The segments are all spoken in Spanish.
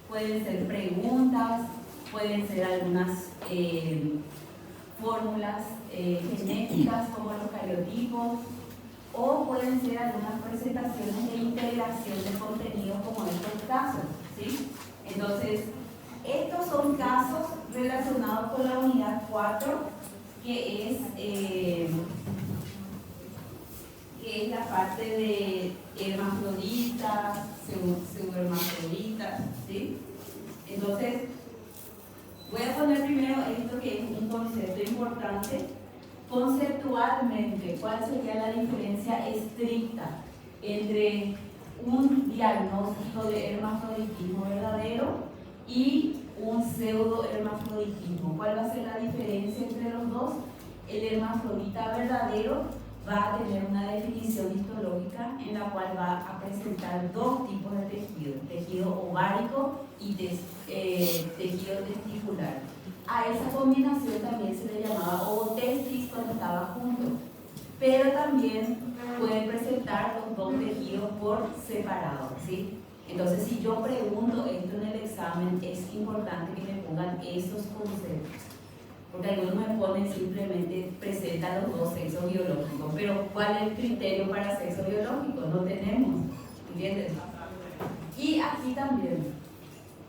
pueden ser preguntas, pueden ser algunas fórmulas genéticas como los cariotipos, o pueden ser algunas presentaciones de integración de contenido como estos casos, ¿sí? Entonces, estos son casos relacionados con la unidad 4, que es la parte de hermafroditas, pseudohermafroditas, ¿sí? Entonces, voy a poner primero esto que es un concepto importante. Conceptualmente, ¿cuál sería la diferencia estricta entre un diagnóstico de hermafroditismo verdadero y un pseudohermafroditismo? ¿Cuál va a ser la diferencia entre los dos? El hermafrodita verdadero va a tener una definición histológica en la cual va a presentar dos tipos de tejido, tejido ovárico y tejido testicular. A esa combinación también se le llamaba ovotestis cuando estaba junto, pero también pueden presentar los dos tejidos por separado, ¿sí? Entonces, si yo pregunto esto en el examen, es importante que me pongan esos conceptos, porque algunos me ponen simplemente presenta los dos sexos biológicos, pero ¿cuál es el criterio para sexo biológico? No tenemos, ¿entiendes? Y aquí también,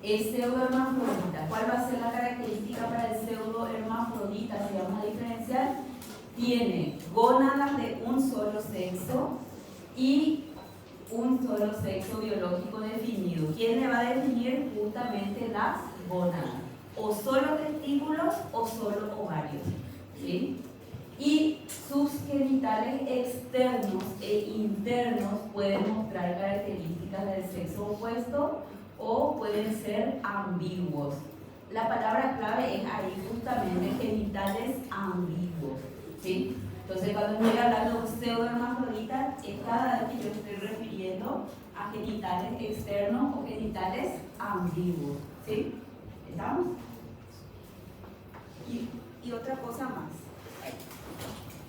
el pseudohermafrodita, ¿cuál va a ser la característica para el pseudohermafrodita? Si vamos a diferenciar, tiene gónadas de un solo sexo y un solo sexo biológico definido. ¿Quién le va a definir? Justamente las gónadas, o solo testículos o solo ovarios, ¿sí? Y sus genitales externos e internos pueden mostrar características del sexo opuesto o pueden ser ambiguos. La palabra clave es ahí justamente genitales ambiguos, ¿sí? Entonces, cuando estoy hablando de pseudohermafrodita, es cada vez que yo estoy refiriendo a genitales externos o genitales ambiguos, ¿sí? ¿Estamos? Y otra cosa más.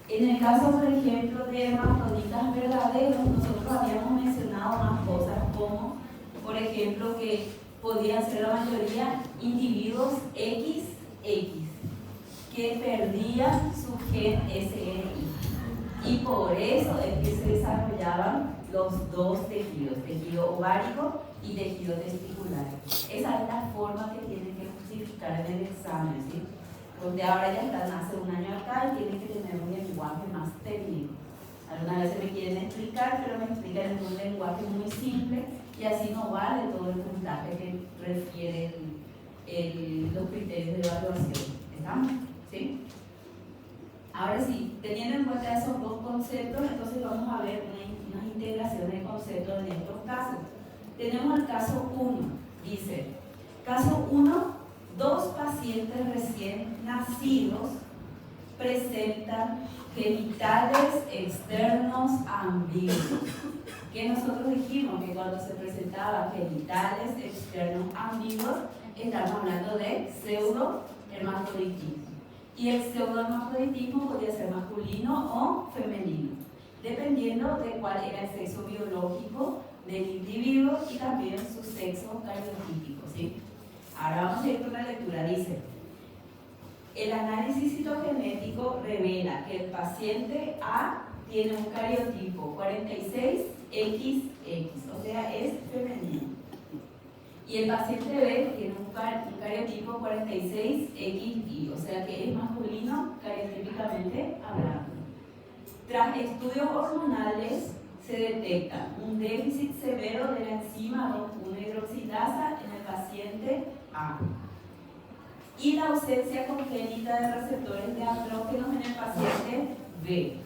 En el caso, por ejemplo, de hermafroditas verdaderos, nosotros habíamos mencionado más cosas como, por ejemplo, que podían ser la mayoría individuos XX, que perdían su gen SNI. Y por eso es que se desarrollaban los dos tejidos, tejido ovárico y tejido testicular. Esa es la forma que tienen que justificar en el examen, ¿sí? Donde ahora ya están hace un año acá y tienen que tener un lenguaje más técnico. Algunas veces me quieren explicar, pero me explican en un lenguaje muy simple y así no vale todo el puntaje que refieren los criterios de evaluación. ¿Estamos? ¿Sí? Ahora sí, teniendo en cuenta esos dos conceptos, entonces vamos a ver una integración de conceptos en estos casos. Tenemos el caso 1, dice, caso 1, dos pacientes recién nacidos presentan genitales externos ambiguos. Que nosotros dijimos que cuando se presentaban genitales externos ambiguos, estamos hablando de pseudohermafroditismo. Y el pseudohermafroditismo podía ser masculino o femenino, dependiendo de cuál era el sexo biológico del individuo y también su sexo cariotípico, ¿sí? Ahora vamos a ir con la lectura. Dice, el análisis citogenético revela que el paciente A tiene un cariotipo 46XX, o sea, es femenino. Y el paciente B tiene un cariotipo 46XY, o sea que es masculino cariotípicamente hablando. Tras estudios hormonales se detecta un déficit severo de la enzima 2,1-hidroxilasa en el paciente A y la ausencia congénita de receptores de andrógenos en el paciente B.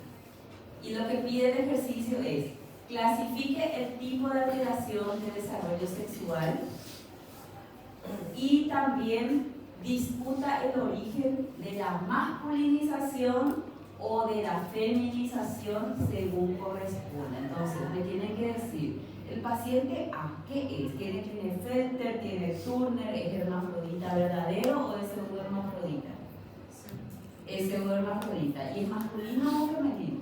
Y lo que pide el ejercicio es clasifique el tipo de alteración de desarrollo sexual y también discuta el origen de la masculinización o de la feminización según corresponda. Entonces, me tienen que decir, el paciente A, ¿qué es? ¿Tiene Klinefelter, tiene Turner, es hermafrodita verdadero o es pseudohermafrodita? Es pseudohermafrodita. ¿Y es masculino o femenino?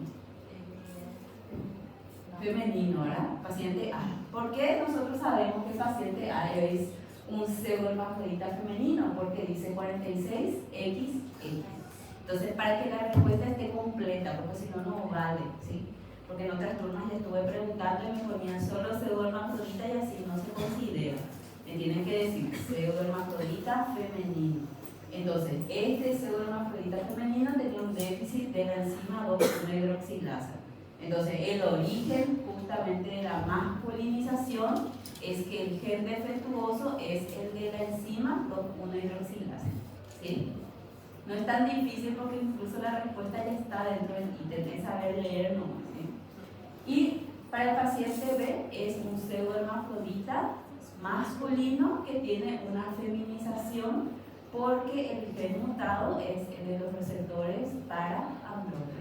femenino, ¿verdad? Paciente A. ¿Por qué nosotros sabemos que el paciente A es un pseudohermafrodita femenino? Porque dice 46XX. Entonces, para que la respuesta esté completa, porque si no, no vale, ¿sí? Porque en otras turmas le estuve preguntando y me ponían solo pseudohermafrodita y así no se considera. Me tienen que decir pseudohermafrodita femenino. Entonces, este pseudohermafrodita femenino tenía un déficit de la enzima 2,1-hidroxilasa. Entonces, el origen justamente de la masculinización es que el gen defectuoso es el de la enzima 2,1-hidroxilasa. ¿Sí? No es tan difícil porque incluso la respuesta ya está dentro del ítem, es saber leer nomás. ¿Sí? Y para el paciente B es un pseudohermafrodita masculino que tiene una feminización porque el gen mutado es el de los receptores para andrógenos.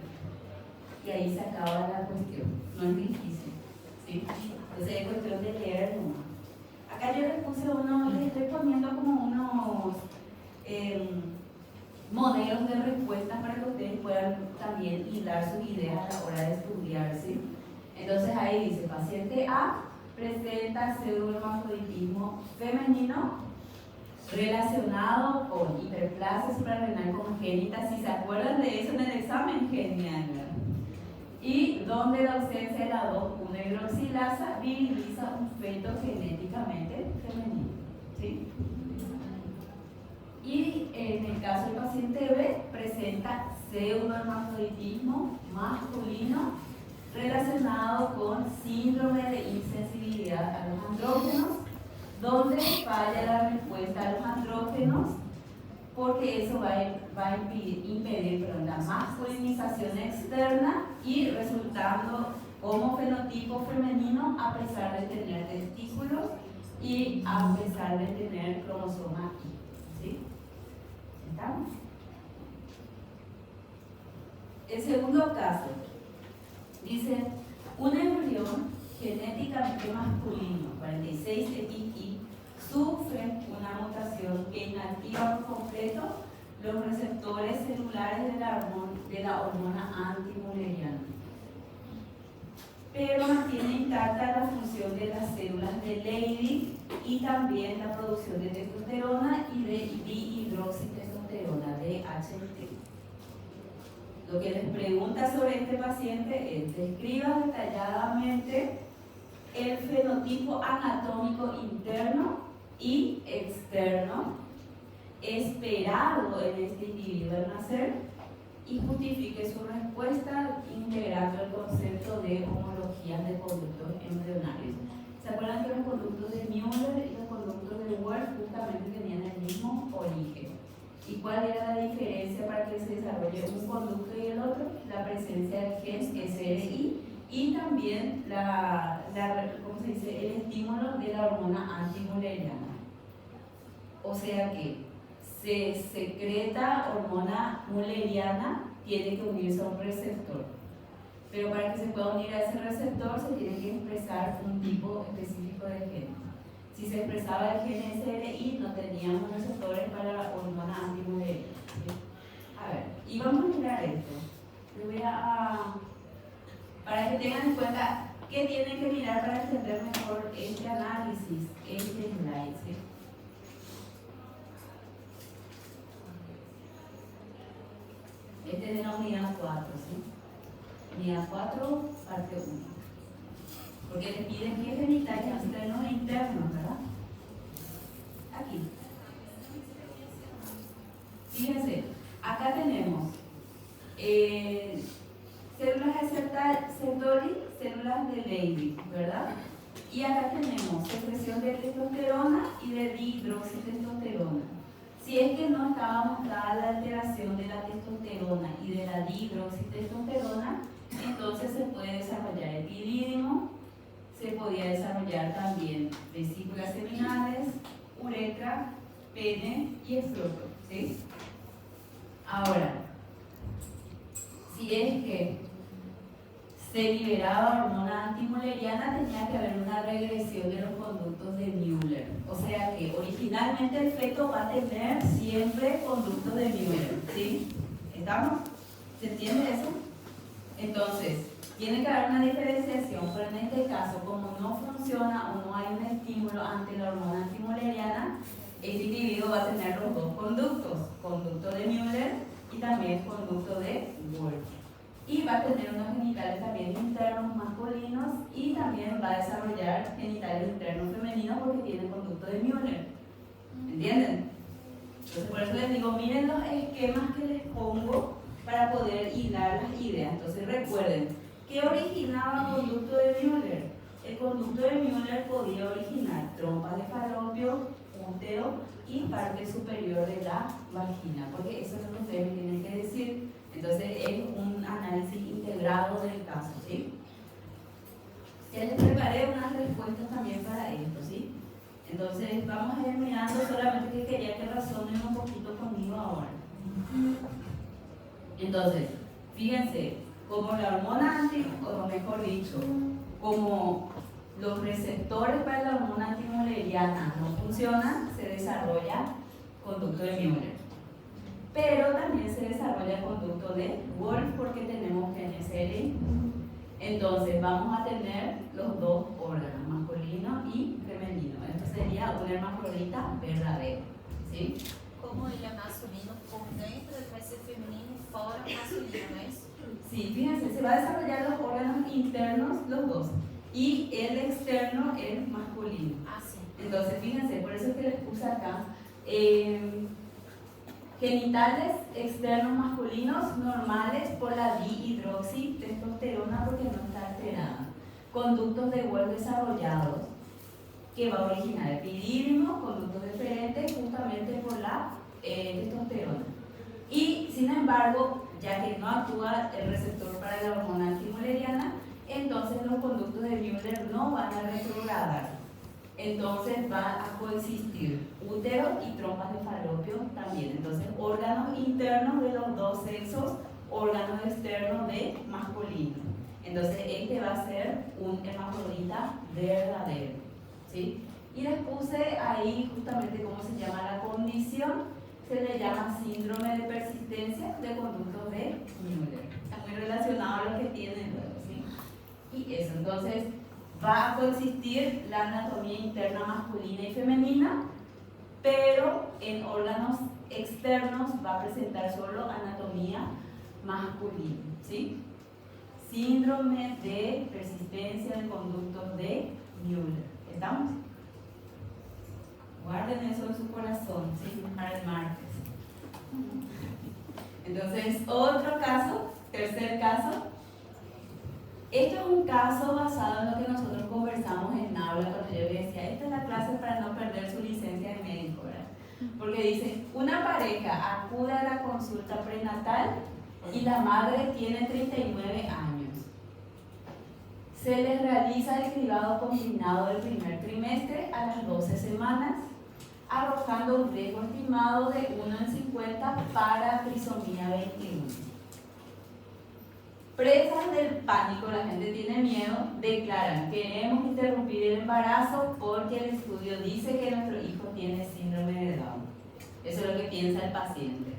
Y ahí se acaba la cuestión, no es difícil, ¿sí? Entonces es cuestión de leer nomás. Acá yo les puse les estoy poniendo como unos modelos de respuestas para que ustedes puedan también hilar sus ideas a la hora de estudiar, ¿sí? Entonces ahí dice, paciente A presenta pseudohermafroditismo femenino relacionado con hiperplasia suprarrenal congénita. Si se acuerdan de eso en el examen, genial, ¿verdad? Y donde la ausencia de la 2,1-hidroxilasa viriliza un feto genéticamente femenino, ¿sí? Y en el caso del paciente B presenta pseudohermafroditismo masculino relacionado con síndrome de insensibilidad a los andrógenos, donde falla la respuesta a los andrógenos porque eso va a impedir la masculinización externa y resultando como fenotipo femenino a pesar de tener testículos y a pesar de tener cromosoma Y. ¿Sí? ¿Estamos? El segundo caso dice, un embrión genéticamente masculino, 46XY, sufre una mutación que inactiva por completo los receptores celulares de la hormona antimuleriana, pero mantiene intacta la función de las células de Leydig y también la producción de testosterona y de dihidroxitestosterona, DHT. Lo que les pregunta sobre este paciente es, describa detalladamente el fenotipo anatómico interno y externo esperado en este individuo al nacer y justifique su respuesta integrando el concepto de homologías de conductos embrionarios. ¿Se acuerdan que los conductos de Müller y los conductos de Werth justamente tenían el mismo origen? ¿Y cuál era la diferencia para que se desarrolle un conducto y el otro? La presencia del gen SRI y también ¿cómo se dice? El estímulo de la hormona antimuleriana. O sea que se secreta hormona mulleriana, tiene que unirse a un receptor. Pero para que se pueda unir a ese receptor se tiene que expresar un tipo específico de gen. Si se expresaba el gen SRI, no teníamos receptores para la hormona antimuleriana. ¿Sí? A ver, y vamos a mirar esto. Para que tengan en cuenta qué tienen que mirar para entender mejor este análisis, este slide. ¿Sí? Este es de la unidad 4, ¿sí? Unidad 4, parte 1. Porque le piden que genitales externos e internos, ¿verdad? Aquí. Fíjense, acá tenemos células de Sertoli, células de Leydig, ¿verdad? Y acá tenemos secreción de testosterona y de dihidroxitestosterona. Si es que no estaba mostrada la alteración de la testosterona y de la dihidroxitestosterona, entonces se puede desarrollar epidídimo, se podía desarrollar también vesículas seminales, uretra, pene y escroto, ¿sí? Ahora, si es que se liberaba hormona antimuleriana, tenía que haber una regresión de los conductos de Müller. O sea que originalmente el feto va a tener siempre conductos de Müller, ¿sí? ¿Estamos? ¿Se entiende eso? Entonces, Tiene que haber una diferenciación, pero en este caso, como no funciona o no hay un estímulo ante la hormona antimülleriana, este individuo va a tener los dos conductos, conducto de Müller y también conducto de Wolff. Y va a tener unos genitales también internos masculinos y también va a desarrollar genitales internos femeninos porque tiene conducto de Müller. ¿Entienden? Entonces por eso les digo, miren los esquemas que les pongo para poder hilar las ideas. Entonces recuerden, ¿qué originaba el conducto de Müller? El conducto de Müller podía originar trompas de falopio, útero y parte superior de la vagina, porque eso es lo que ustedes me tienen que decir. Entonces es un análisis integrado del caso, ¿sí? Ya les preparé unas respuestas también para esto, ¿sí? Entonces vamos a ir mirando, solamente que quería que razonen un poquito conmigo ahora. Entonces, fíjense, como la hormona o mejor dicho, como los receptores para la hormona antimülleriana no funcionan, se desarrolla conducto de Müller. Pero también se desarrolla el conducto de Wolff porque tenemos genes L. Entonces vamos a tener los dos órganos, masculino y femenino. Esto sería un hermafrodita verdadero, ¿sí? Como ele é masculino por dentro, ele vai ser feminino e fora masculino, ¿no es? Sí, fíjense, se va a desarrollar los órganos internos, los dos, y el externo, el masculino. Ah, sí. Entonces, fíjense, por eso es que les puse acá genitales externos masculinos normales por la dihidroxitestosterona porque no está alterada. Conductos de Wolff desarrollados que va a originar epidídimo, conductos diferentes justamente por la testosterona. Y sin embargo, ya que no actúa el receptor para la hormona antimülleriana, entonces los conductos de Müller no van a retrogradar. Entonces va a coexistir útero y trompas de falopio también. Entonces órganos internos de los dos sexos, órganos externos de masculino. Entonces este va a ser un hermafrodita verdadero, ¿sí? Y les puse ahí justamente cómo se llama la condición. Se le llama síndrome de persistencia de conductos de Müller. Está muy relacionado a lo que tienen luego, ¿sí? Y eso, entonces va a coexistir la anatomía interna masculina y femenina, pero en órganos externos va a presentar solo anatomía masculina, ¿sí? Síndrome de persistencia de conductos de Müller. ¿Estamos? Guarden eso en su corazón, ¿sí? Para el martes. Entonces, otro caso, tercer caso. Esto es un caso basado en lo que nosotros conversamos en aula cuando yo les decía, esta es la clase para no perder su licencia de médico, ¿verdad? Porque dice, una pareja acude a la consulta prenatal y la madre tiene 39 años. Se les realiza el cribado combinado del primer trimestre a las 12 semanas, arrojando un riesgo estimado de 1 en 50 para trisomía 21. Presas del pánico, la gente tiene miedo, declaran, queremos interrumpir el embarazo porque el estudio dice que nuestro hijo tiene síndrome de Down. Eso es lo que piensa el paciente.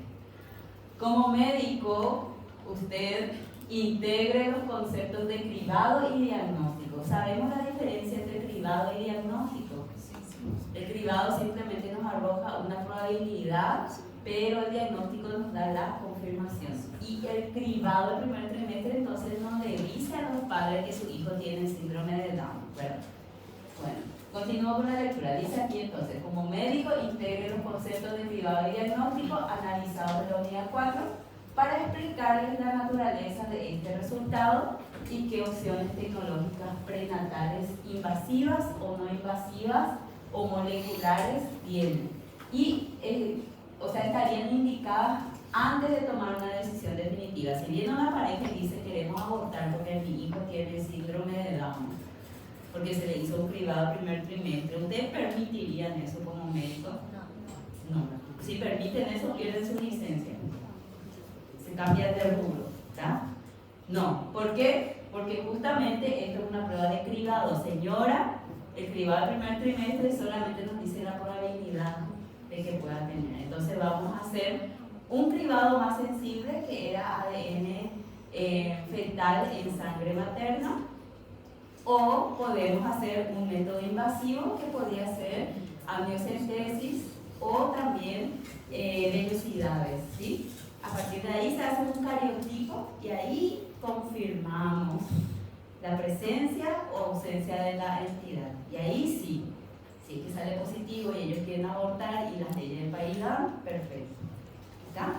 Como médico, usted integre los conceptos de cribado y diagnóstico. ¿Sabemos la diferencia entre cribado y diagnóstico? El cribado simplemente nos arroja una probabilidad, pero el diagnóstico nos da la confirmación. Y el cribado del primer trimestre entonces nos le dice a los padres que su hijo tiene síndrome de Down, ¿verdad? Bueno, continúo con la lectura. Dice aquí entonces, como médico integre los conceptos de cribado y diagnóstico analizados en la unidad 4 para explicarles la naturaleza de este resultado y qué opciones tecnológicas prenatales invasivas o no invasivas o moleculares tienen. Y estarían indicadas antes de tomar una decisión definitiva. Si viene una pareja y dice queremos abortar porque mi hijo tiene síndrome de Down, porque se le hizo un cribado primer trimestre, ¿ustedes permitirían eso como médico? No. Si permiten eso, pierden su licencia. Se cambian de rubro, ¿verdad? No. ¿Por qué? Porque justamente esto es una prueba de cribado. Señora, el cribado del primer trimestre solamente nos dice la probabilidad de que pueda tener. Entonces vamos a hacer un cribado más sensible que era ADN fetal en sangre materna, o podemos hacer un método invasivo que podría ser amniocentesis o también vellosidades, ¿sí? A partir de ahí se hace un cariotipo y ahí confirmamos la presencia o ausencia de la entidad. Y ahí sí, si es que sale positivo y ellos quieren abortar y las leyes del país dan, perfecto. ¿Está?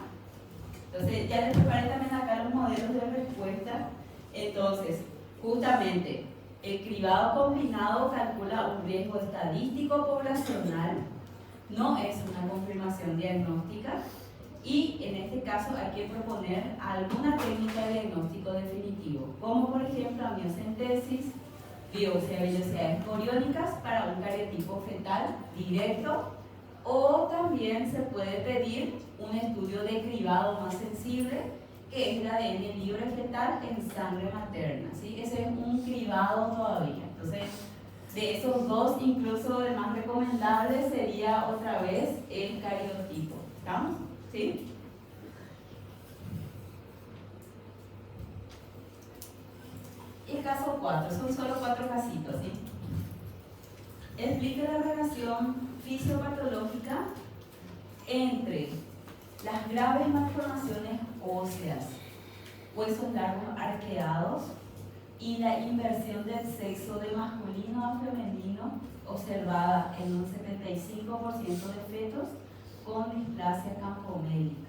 Entonces ya les preparé también acá los modelos de respuesta. Entonces, justamente, el cribado combinado calcula un riesgo estadístico poblacional, no es una confirmación diagnóstica, y en este caso hay que proponer alguna técnica de diagnóstico definitivo, como por ejemplo amniocentesis, biopsia de vellosidades coriónicas para un cariotipo fetal directo, o también se puede pedir un estudio de cribado más sensible, que es el ADN libre fetal en sangre materna, ¿sí? Ese es un cribado todavía. Entonces, de esos dos, incluso el más recomendable sería otra vez el cariotipo. ¿Estamos? ¿Sí? Y el caso 4, son solo 4 casitos, ¿sí? Explica la relación fisiopatológica entre las graves malformaciones óseas, huesos largos arqueados y la inversión del sexo de masculino a femenino observada en un 75% de fetos con displasia campomélica.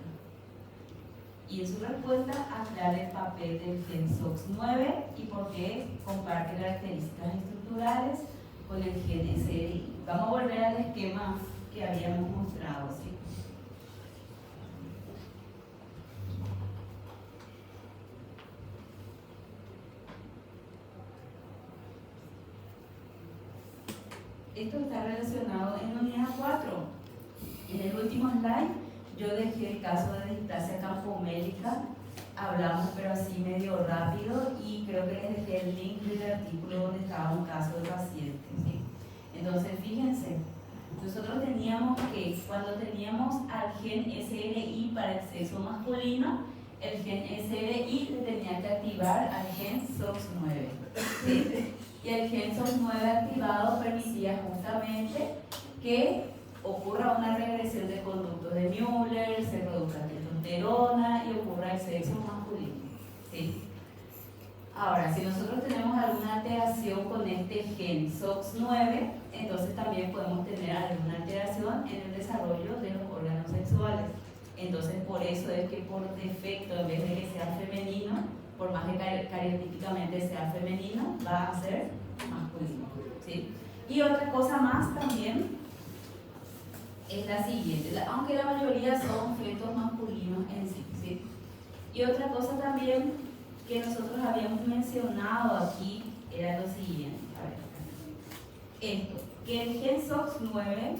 Y en su respuesta aclara el papel del gen SOX9 y por qué comparte características estructurales con el gen SRI. Vamos a volver al esquema que habíamos mostrado, ¿sí? Esto está relacionado en unidad 4. En el último slide yo dejé el caso de displasia campomélica, hablamos pero así medio rápido, y creo que les dejé el link del artículo donde estaba un caso de paciente, ¿sí? Entonces fíjense, nosotros teníamos que cuando teníamos al gen SRI para el sexo masculino, el gen SRI le tenía que activar al gen SOX9, ¿sí? Y el gen SOX9 activado permitía justamente que ocurra una regresión de conductos de Müller, se produzca testosterona y ocurra el sexo masculino, ¿sí? Ahora, si nosotros tenemos alguna alteración con este gen SOX9, entonces también podemos tener alguna alteración en el desarrollo de los órganos sexuales. Entonces, por eso es que por defecto, en vez de que sea femenino, por más que cariotípicamente sea femenino, va a ser masculino, ¿sí? Y otra cosa más también es la siguiente, aunque la mayoría son fetos masculinos en sí, ¿sí? Y otra cosa también que nosotros habíamos mencionado aquí era lo siguiente, a ver, esto, que el gen SOX9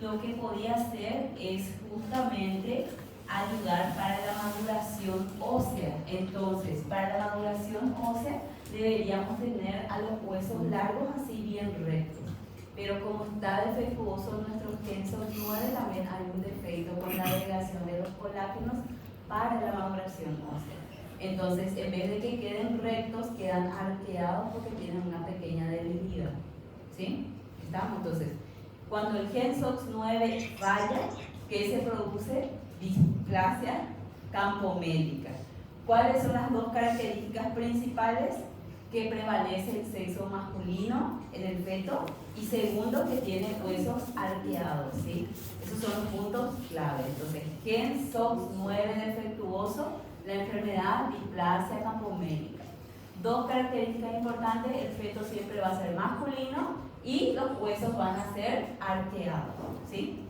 lo que podía hacer es justamente ayudar para la maduración ósea. Entonces, para la maduración ósea deberíamos tener a los huesos largos así bien rectos. Pero como está defectuoso nuestro gen SOX9, también hay un defecto con la agregación de los colágenos para la maduración ósea. Entonces, en vez de que queden rectos, quedan arqueados porque tienen una pequeña debilidad, ¿sí? ¿Estamos? Entonces, cuando el gen SOX9 falla, ¿qué se produce? Displasia campomélica. ¿Cuáles son las dos características principales? Que prevalece el sexo masculino en el feto, y segundo, que tiene huesos arqueados, ¿sí? Esos son los puntos clave. Entonces, gen SOX9 defectuoso, la enfermedad displasia campomélica. Dos características importantes: el feto siempre va a ser masculino y los huesos van a ser arqueados, ¿sí?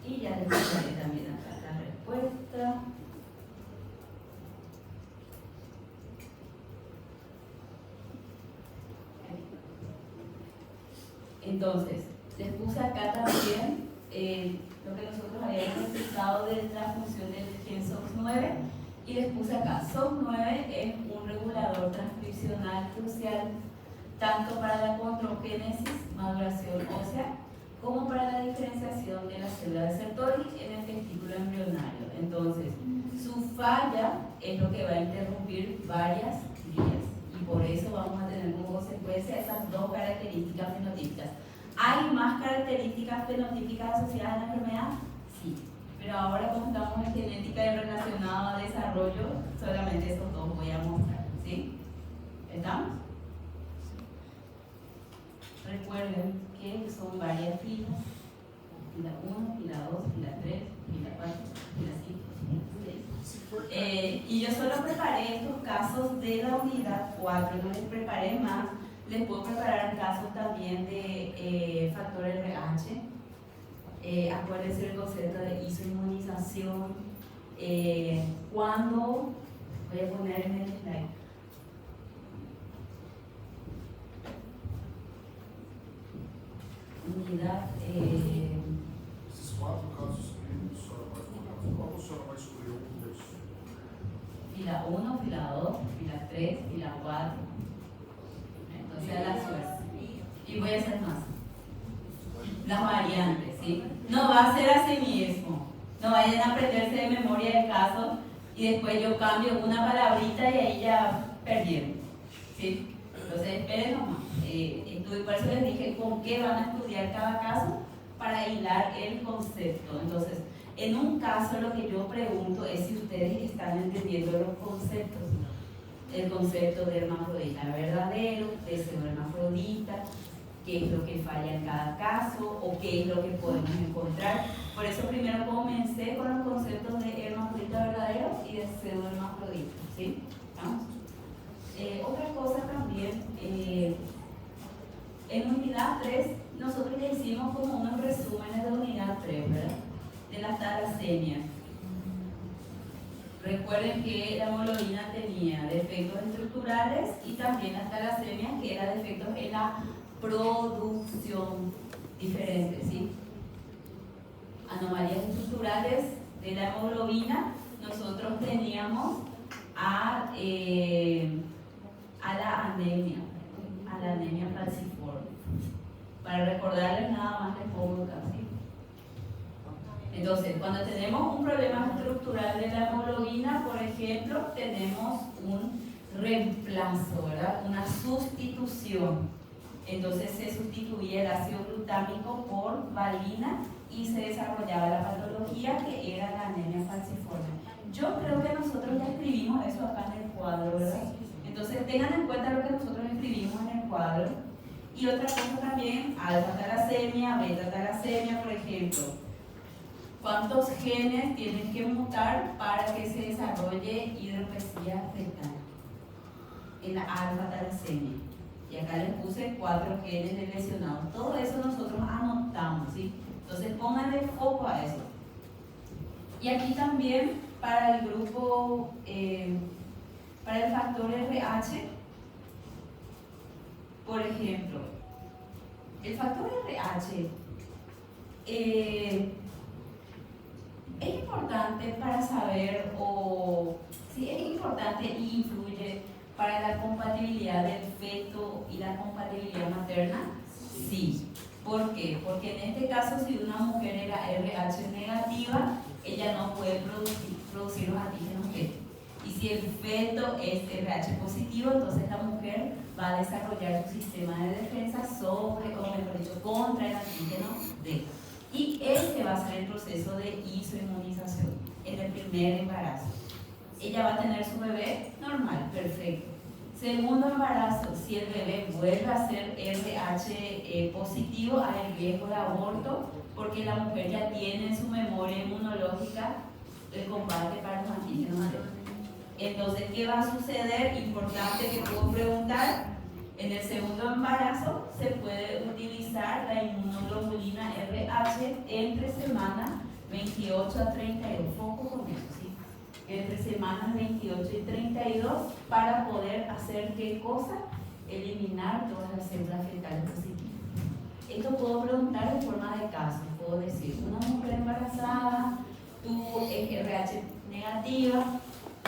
Y ya les daré también acá la respuesta. Entonces, les puse acá también lo que nosotros habíamos explicado de la función del gen SOX9, y les puse acá, SOX9 es un regulador transcripcional crucial tanto para la controgénesis, maduración ósea, como para la diferenciación formación de la célula de Sertoli en el testículo embrionario. Entonces, su falla es lo que va a interrumpir varias vías y por eso vamos a tener como consecuencia esas dos características fenotípicas. ¿Hay más características fenotípicas asociadas a la enfermedad? Sí, pero ahora como estamos en genética y relacionado a desarrollo, solamente esos dos voy a mostrar, ¿sí? ¿Estamos? Recuerden que son varias filas, fila 1, fila 2, fila 3, fila 4, fila 5, fila 6. Y yo solo preparé estos casos de la unidad 4, no les preparé más. Les puedo preparar casos también de factor RH. Acuérdense el concepto de isoinmunización. Cuando, voy a poner en el slide. Unidad. Esses 4 casos clínicos, a senhora vai colocar, qual a senhora vai escolher um desses? Fila 1, fila 2, fila 3, fila 4. Entonces a la suerte. Y voy a hacer más. Las variantes, ¿sí? No va a ser así mismo. No vayan a aprenderse de memoria el caso y después yo cambio una palabrita y ahí ya perdieron, ¿sí? Entonces esperen nomás. Por eso les dije con qué van a estudiar cada caso para hilar el concepto. Entonces, en un caso lo que yo pregunto es si ustedes están entendiendo los conceptos. El concepto de hermafrodita verdadero, de pseudohermafrodita, qué es lo que falla en cada caso o qué es lo que podemos encontrar. Por eso primero comencé con los conceptos de hermafrodita verdadero y de pseudohermafrodita, ¿sí? ¿Vamos? Otra cosa también, en unidad 3 nosotros ya hicimos como unos resúmenes de unidad 3, ¿verdad? De la talasemia. Recuerden que la hemoglobina tenía defectos estructurales y también la talasemia, que era defectos en la producción diferente, ¿sí? Anomalías estructurales de la hemoglobina, nosotros teníamos a la anemia falciforme. Para recordarles nada más les pongo casi. Entonces, cuando tenemos un problema estructural de la hemoglobina, por ejemplo, tenemos un reemplazo, ¿verdad? Una sustitución. Entonces se sustituía el ácido glutámico por valina y se desarrollaba la patología que era la anemia falciforme. Yo creo que nosotros ya escribimos eso acá en el cuadro, ¿verdad? Entonces tengan en cuenta lo que nosotros escribimos en el cuadro. Y otra cosa también, alfa talasemia, beta talasemia, por ejemplo. ¿Cuántos genes tienen que mutar para que se desarrolle hidropesía fetal? En la alfa talasemia. Y acá les puse 4 genes de lesionados. Todo eso nosotros anotamos, ¿sí? Entonces pónganle foco a eso. Y aquí también para el grupo, para el factor RH, por ejemplo, el factor RH es importante para saber, o sí es importante y influye para la compatibilidad del feto y la compatibilidad materna. Sí. ¿Por qué? Porque en este caso, si una mujer era RH negativa, ella no puede producir los antígenos feto. Y si el feto es RH positivo, entonces la mujer va a desarrollar su sistema de defensa sobre, o mejor dicho, contra el antígeno D. Y ese va a ser el proceso de isoinmunización en el primer embarazo. Ella va a tener su bebé normal, perfecto. Segundo embarazo, si el bebé vuelve a ser RH positivo, hay el riesgo de aborto porque la mujer ya tiene en su memoria inmunológica el combate para los antígenos D. Entonces, ¿qué va a suceder? Importante que puedo preguntar. En el segundo embarazo se puede utilizar la inmunoglobulina RH entre semanas 28 a 32. Foco con eso, ¿sí? Entre semanas 28 y 32 para poder hacer ¿qué cosa? Eliminar todas las células fetales positivas. Esto puedo preguntar en forma de caso. Puedo decir, una mujer embarazada tuvo RH negativa,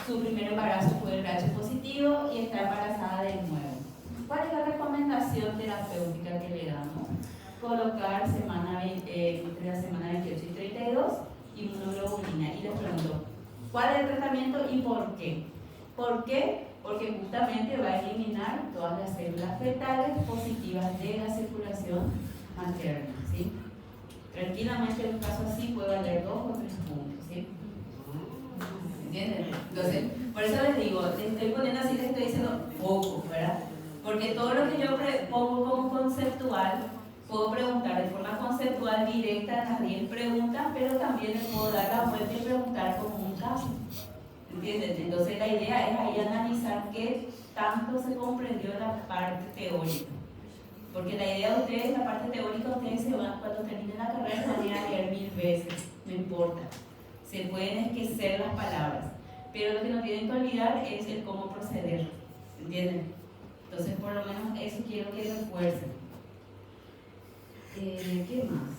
su primer embarazo fue RH positivo y está embarazada de nuevo. ¿cuál es la recomendación terapéutica que le damos? Colocar entre la semana 28 y 32 inmunoglobulina. Y les pregunto, ¿cuál es el tratamiento y por qué? ¿Por qué? Porque justamente va a eliminar todas las células fetales positivas de la circulación materna, ¿sí? Tranquilamente en un caso así puede valer 2 o 3 puntos, ¿sí? ¿Entienden? Entonces, por eso les digo, les estoy poniendo así, les estoy diciendo poco, ¿verdad? Porque todo lo que yo pongo como conceptual, puedo preguntar de forma conceptual directa las 10 preguntas, pero también les puedo dar la vuelta y preguntar como un caso. ¿Entienden? Entonces la idea es ahí analizar qué tanto se comprendió la parte teórica. Porque la idea de ustedes, la parte teórica, ustedes se van, cuando terminen la carrera, se van a ir a leer 1000 veces, no importa. Se pueden esquecer las palabras. Pero lo que no tienen que olvidar es el cómo proceder. ¿Entienden? Entonces, por lo menos eso quiero que refuercen. ¿Qué más?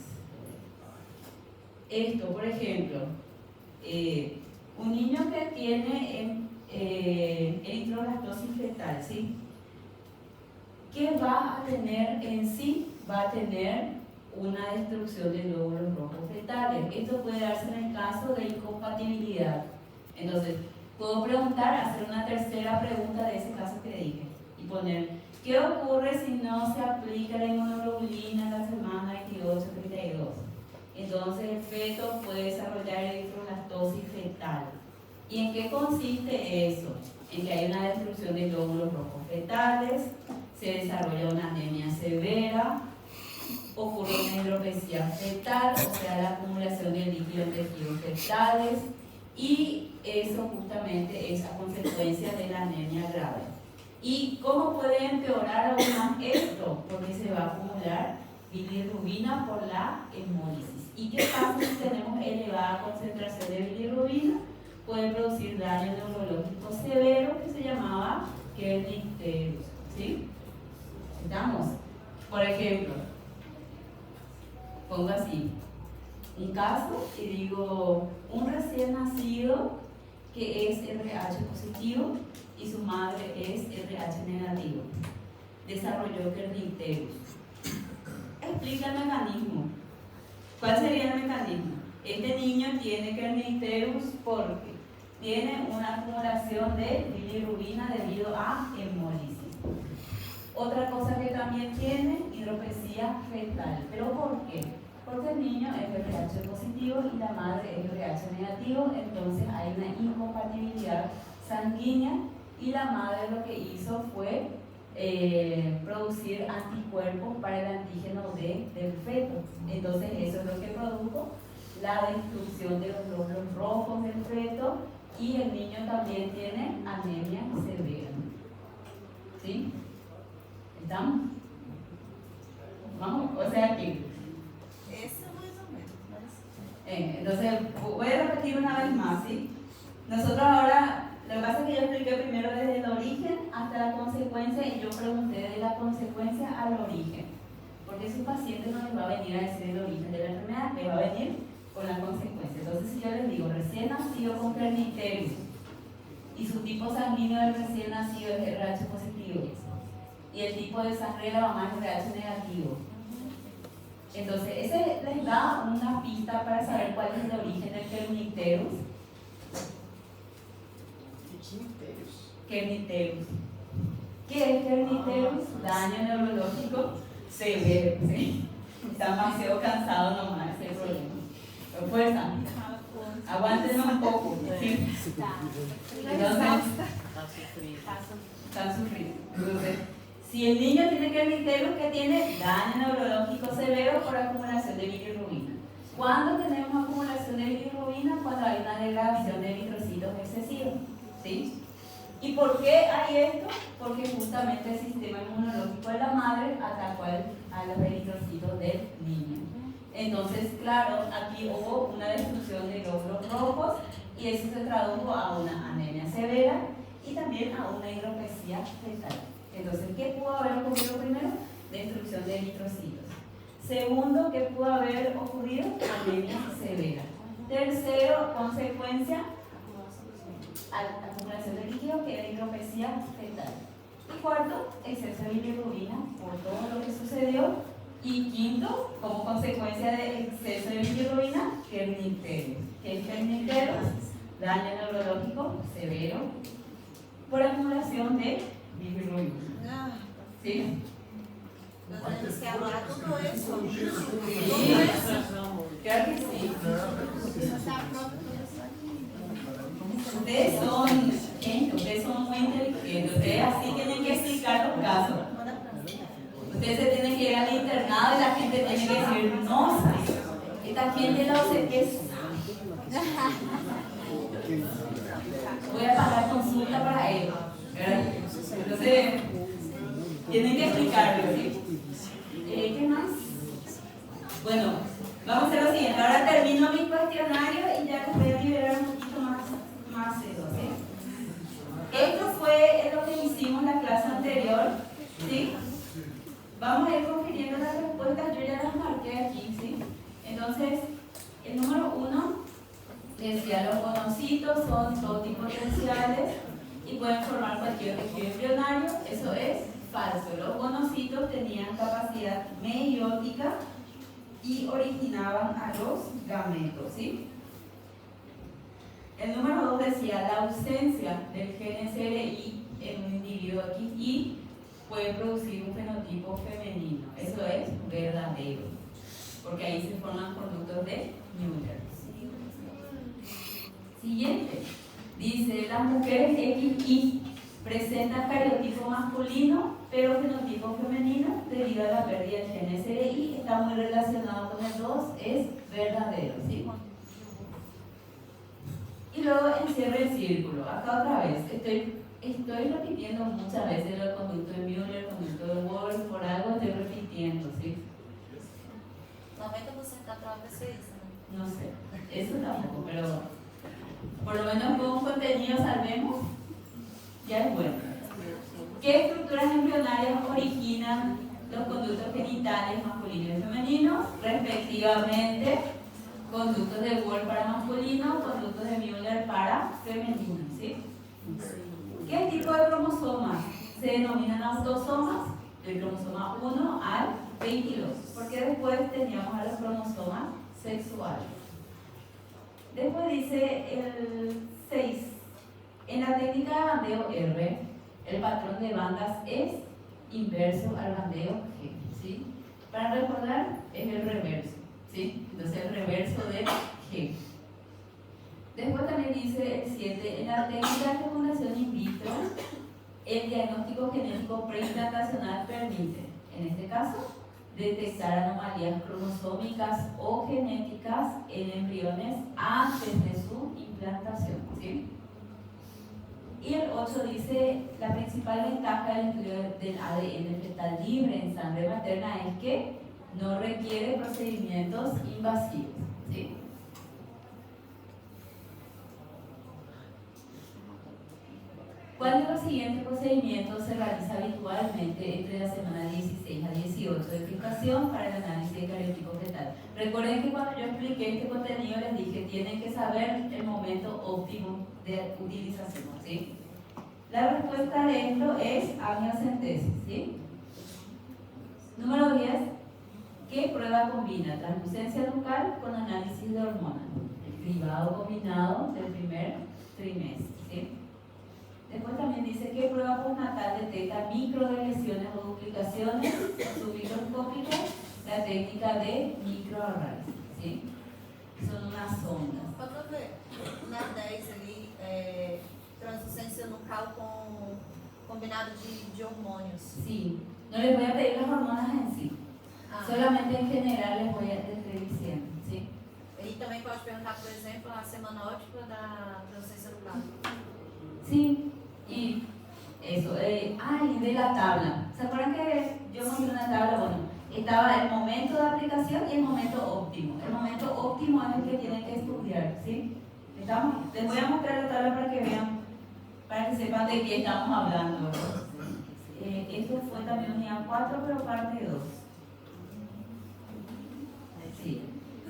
Esto, por ejemplo, un niño que tiene eritrolactosis fetal, ¿sí? ¿Qué va a tener en sí? Va a tener una destrucción de glóbulos rojos fetales. Esto puede darse en el caso de incompatibilidad. Entonces, puedo preguntar, hacer una tercera pregunta de ese caso que dije y poner, ¿qué ocurre si no se aplica la inmunoglobulina en la semana 28-32? Entonces el feto puede desarrollar eritrolactosis fetal. ¿Y en qué consiste eso? En que hay una destrucción de glóbulos rojos fetales, se desarrolla una anemia severa, ocurre una hidropesía fetal, o sea, la acumulación de líquido en tejidos fetales, y eso justamente es a consecuencia de la anemia grave. ¿Y cómo puede empeorar aún más esto? Porque se va a acumular bilirrubina por la hemólisis. ¿Y qué pasa si tenemos elevada concentración de bilirrubina? Puede producir daño neurológico severo que se llamaba kernicterus, ¿sí? ¿Estamos? Por ejemplo, pongo así, un caso y digo, un recién nacido que es RH positivo y su madre es RH negativo. Desarrolló kernicterus. Explica el mecanismo. ¿Cuál sería el mecanismo? Este niño tiene kernicterus porque tiene una acumulación de bilirrubina debido a hemólisis. Otra cosa que también tiene, hidropesía fetal. ¿Pero por qué? Porque el niño es RH positivo y la madre es RH negativo, entonces hay una incompatibilidad sanguínea y la madre lo que hizo fue producir anticuerpos para el antígeno del feto. Entonces eso es lo que produjo la destrucción de los glóbulos rojos del feto y el niño también tiene anemia severa. ¿Sí? ¿Estamos? Vamos, o sea que Esse é mais ou menos. entonces voy a repetir una vez más, ¿sí? Nosotros ahora, lo que pasa es que yo expliqué primero desde el origen hasta la consecuencia y yo pregunté de la consecuencia al origen, porque su paciente no les va a venir a decir el origen de la enfermedad, les va a venir con la consecuencia. Entonces si yo les digo recién nacido con kernicterus y su tipo sanguíneo del recién nacido es RH positivo y el tipo de sangre de la mamá es RH negativo, entonces ese les da una pista para saber cuál es el origen del kernicterus. Kernicterus. ¿Qué es kernicterus? Daño neurológico severo, ¿sí? Está demasiado cansado nomás, ese es el problema. Con fuerza. Aguántenos un poco, ¿sí? Entonces, están sufriendo. Entonces, si el niño tiene kernicterus, ¿qué tiene? Daño neurológico severo por acumulación de bilirrubina. ¿Cuándo tenemos acumulación de bilirrubina? Cuando hay una degradación de eritrocitos excesiva, ¿sí? ¿Y por qué hay esto? Porque justamente el sistema inmunológico de la madre atacó a los eritrocitos del niño. Entonces, claro, aquí hubo una destrucción de glóbulos rojos y eso se tradujo a una anemia severa y también a una hidropesía fetal. Entonces, ¿qué pudo haber ocurrido primero? Destrucción de eritrocitos. Segundo, ¿qué pudo haber ocurrido? Anemia severa. Tercero, consecuencia, acumulación de líquido, que era hidropesía fetal. Y cuarto, exceso de bilirrubina por todo lo que sucedió. Y quinto, como consecuencia del exceso de bilirrubina, kernicterus. ¿Qué es kernicterus? Daño neurológico severo por acumulación de bilirrubina. Ah, ¿Sí? nós temos que hablar tudo isso. Claro que sí. Ustedes son gente, ustedes son muy inteligentes. Ustedes así tienen que explicar los casos. Ustedes se tienen que ir al internado y la gente tiene que decir, no, esta gente no sé qué sabe. Voy a pagar consulta para él. ¿Verdad? Entonces, tienen que explicarlo, ¿sí? ¿Qué más? Bueno, vamos a hacer lo siguiente. Ahora termino mi cuestionario y ya les voy a liberar un poquito más serio, ¿sí? Esto fue lo que hicimos en la clase anterior, ¿sí? Vamos a ir confiriendo las respuestas, yo ya las marqué aquí, ¿sí? Entonces, el número 1 decía, los gonocitos son totipotenciales y pueden formar cualquier tejido embrionario. Eso es falso. Los gonocitos tenían capacidad meiótica y originaban a los gametos, ¿sí? El número 2 decía, la ausencia del gen SRI en un individuo XY puede producir un fenotipo femenino. Eso es verdadero, porque ahí se forman conductos de Müller. Siguiente, dice, las mujeres XY presentan cariotipo masculino, pero fenotipo femenino debido a la pérdida del gen SRI. Está muy relacionado con el 2, es verdadero, ¿sí? Y luego encierro el círculo. Acá otra vez, estoy repitiendo muchas veces el conducto de Müller, el conducto de Wolff, por algo estoy repitiendo, ¿sí? 90% da prova vai ser isso, né? No sé, eso tampoco, pero por lo menos con un contenido salvemos, ya es bueno. ¿Qué estructuras embrionarias originan los conductos genitales masculinos y femeninos? Respectivamente, conductos de Wolff para masculino, conductos de Müller para femenino, ¿sí? ¿Qué tipo de cromosomas se denominan autosomas? Del cromosoma 1 al 22, porque después teníamos a los cromosomas sexuales. Después dice el 6, en la técnica de bandeo R, el patrón de bandas es inverso al bandeo G, ¿sí? Para recordar, es el reverso, ¿sí? Entonces el reverso de G. Después también dice el 7, en la técnica de fecundación in vitro, el diagnóstico genético preimplantacional permite, en este caso, detectar anomalías cromosómicas o genéticas en embriones antes de su implantación, ¿sí? Y el 8 dice, la principal ventaja del estudio del ADN fetal libre en sangre materna es que no requiere procedimientos invasivos, ¿sí? ¿Cuál de los siguientes procedimientos se realiza habitualmente entre la semana 16 a 18 de gestación para el análisis de cariotipo fetal? Recuerden que cuando yo expliqué este contenido les dije tienen que saber el momento óptimo de utilización, ¿sí? La respuesta de esto es amniocentesis, ¿sí? Número 10. ¿Qué prueba combina translucencia nucal con análisis de hormonas? El cribado combinado del primer trimestre, ¿sí? Después también dice que prueba postnatal detecta microlesiones o duplicaciones submicroscópicas, la técnica de microarray, ¿sí? Son unas ondas. Pode ver, na 10 ali, translucência nucal com combinado de hormônios. Sí, no les voy a pedir las hormonas en sí, solamente en general les voy a estar diciendo, ¿sí? E também pode perguntar, por exemplo, a semana óptima da translucência nucal. Sí, y eso, y de la tabla. ¿Se acuerdan que yo mostré una tabla? Bueno, estaba el momento de aplicación y el momento óptimo. El momento óptimo es el que tienen que estudiar, ¿sí? ¿Estamos? Les voy a mostrar la tabla para que vean, para que sepan de qué estamos hablando. Esto fue también unidad 4, pero parte 2. Sí.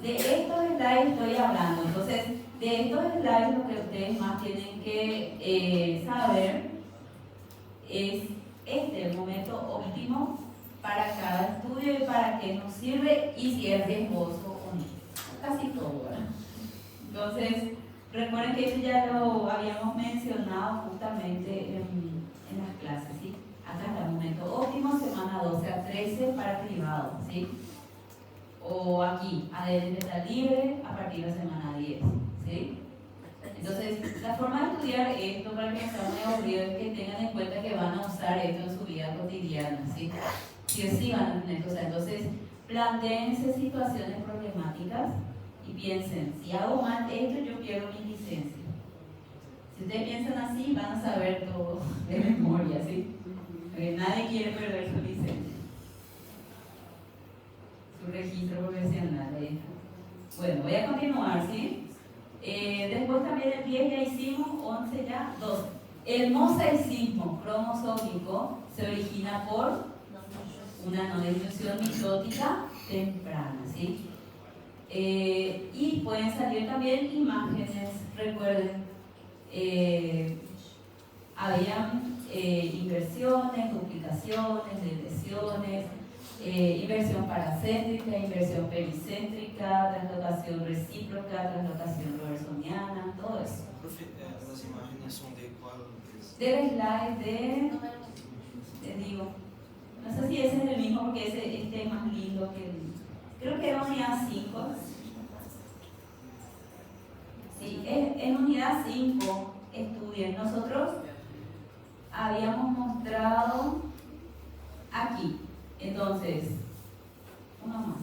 De estos slides estoy hablando, entonces de estos slides lo que ustedes más tienen que saber es el momento óptimo para cada estudio y para qué nos sirve y si es riesgoso o no. Casi todo, ¿verdad? Entonces, recuerden que eso ya lo habíamos mencionado justamente en las clases, ¿sí? Acá está el momento óptimo, semana 12 a 13 para privado, ¿sí? O aquí, ADN está libre a partir de la semana 10, ¿sí? Entonces, la forma de estudiar esto para que no sea muy aburrido es que tengan en cuenta que van a usar esto en su vida cotidiana, ¿sí? Sí o sí van a tener que usar. Entonces, plantéense situaciones problemáticas y piensen, si hago mal esto, yo pierdo mi licencia. Si ustedes piensan así, van a saber todo de memoria, ¿sí? Porque nadie quiere perder su licencia, su registro profesional. ¿Eh? Bueno, voy a continuar, ¿sí? Después también el 10 ya hicimos, 11 ya, 12. El mosaicismo cromosómico se origina por una no disyunción mitótica temprana, ¿sí? Y pueden salir también imágenes, recuerden, habían inversiones, duplicaciones, deleciones, inversión paracéntrica, inversión pericéntrica, translocación recíproca, translocación robertsoniana, todo eso. Profe, las imágenes son de cuál es? Del slide te digo, no sé si ese es el mismo porque este es más lindo que el, creo que era unidad 5. Sí, en unidad 5 estudien. Nosotros habíamos mostrado aquí. Entonces, uno más.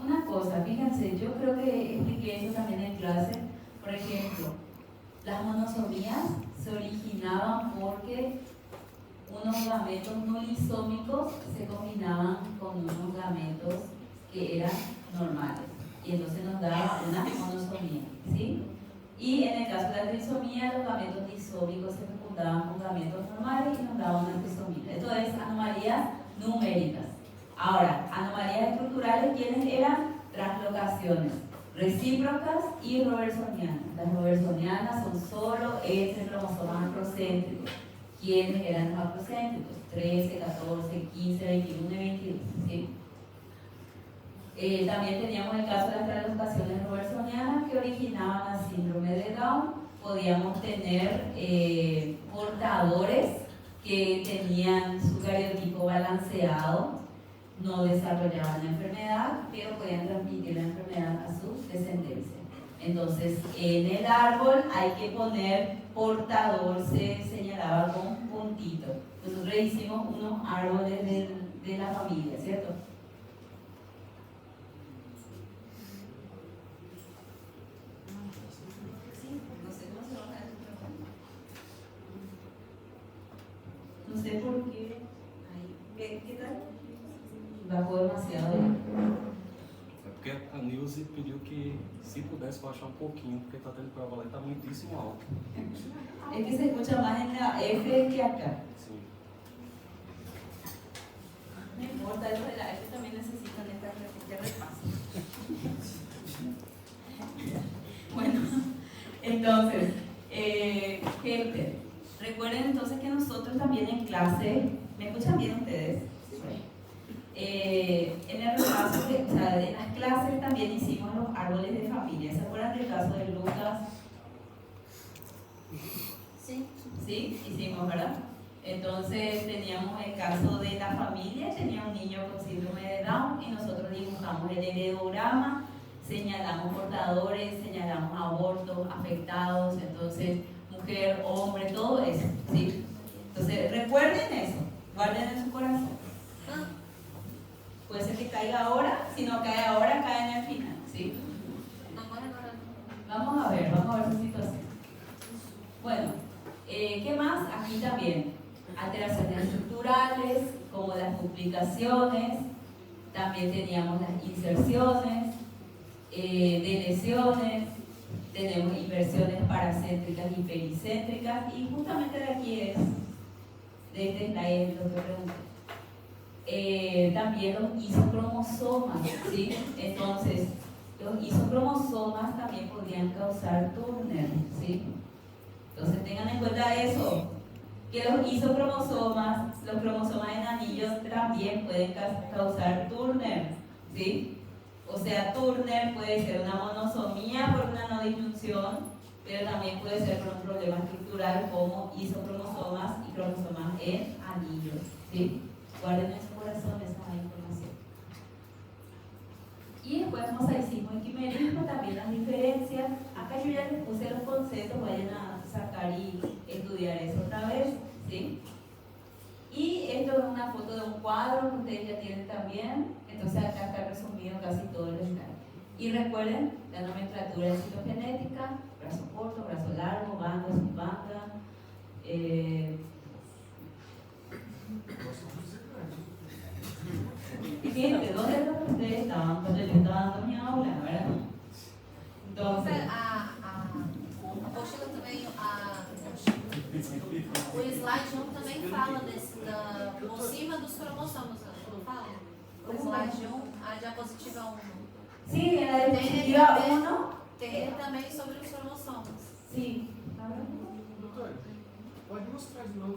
Una cosa, fíjense, yo creo que expliqué eso también en clase. Por ejemplo, las monosomías se originaban porque unos gametos no lisómicos se combinaban con unos gametos que eran normales. Y entonces nos daba una monosomía, ¿sí? Y en el caso de la trisomía, los gametos lisómicos se fecundaban con gametos normales y nos daban una trisomía. Esto es anomalías numéricas. Ahora, anomalías estructurales, ¿quiénes eran? Translocaciones recíprocas y robertsonianas. Las robertsonianas son solo entre cromosomas acrocéntricos. ¿Quiénes eran los acrocéntricos? 13, 14, 15, 21 y 22. ¿Sí? También teníamos el caso de las translocaciones robertsonianas que originaban la síndrome de Down. Podíamos tener portadores que tenían su cariotipo balanceado, no desarrollaban la enfermedad, pero podían transmitir la enfermedad a su descendencia. Entonces, en el árbol hay que poner portador, se señalaba con puntito. Nosotros hicimos unos árboles de la familia, ¿cierto? No sé por qué. ¿Qué tal? Bajó demasiado. É porque a Nilce pediu que, se pudesse, baixar um pouquinho, porque está tendo prova lá e está muitíssimo alto. Es que se escucha más en la F que acá. Sim. No importa, eso de la F también necesitan este repaso. Bueno, entonces, gente, recuerden entonces que nosotros también en clase, ¿me escuchan bien ustedes? En el repaso, o sea, en las clases también hicimos los árboles de familia. ¿Se acuerdan del caso de Lucas? Sí. Sí, hicimos, ¿verdad? Entonces teníamos el caso de la familia, tenía un niño con síndrome de Down y nosotros dibujamos el heredograma, señalamos portadores, señalamos abortos, afectados, entonces mujer, hombre, todo eso, ¿sí? Entonces recuerden eso, guarden en su corazón. Puede ser que caiga ahora, si no cae ahora, cae en el final, ¿sí? Vamos a ver su situación. Bueno, ¿qué más? Aquí también, alteraciones estructurales, como las duplicaciones, también teníamos las inserciones, deleciones, tenemos inversiones paracéntricas y pericéntricas, y justamente de aquí es, de este slide lo que pregunté. También los isocromosomas, ¿sí? Entonces, los isocromosomas también podrían causar Turner, ¿sí? Entonces tengan en cuenta eso, que los isocromosomas, los cromosomas en anillos también pueden causar Turner, ¿sí? O sea, Turner puede ser una monosomía por una no disyunción, pero también puede ser por un problema estructural como isocromosomas y cromosomas en anillos, ¿sí? Guarden en su corazón esa información. Y después mosaicismo y quimerismo, también las diferencias. Acá yo ya les puse los conceptos, vayan a sacar y estudiar eso otra vez, ¿sí? Y esto es una foto de un cuadro que ustedes ya tienen también, entonces acá está resumido casi todo el slide. Y recuerden la nomenclatura de citogenética: brazo corto, brazo largo, banda, subbanda. Fíjense, ¿dónde es donde ustedes estaban cuando yo estaba dando mi aula, verdad? Entonces, A apostila também, o slide 1 também fala por cima dos cromossomos, não fala? O slide 1, a diapositiva 1. sí, en la diapositiva 1, Tem também sobre os cromossomos. sí. Doutor, pode mostrar de novo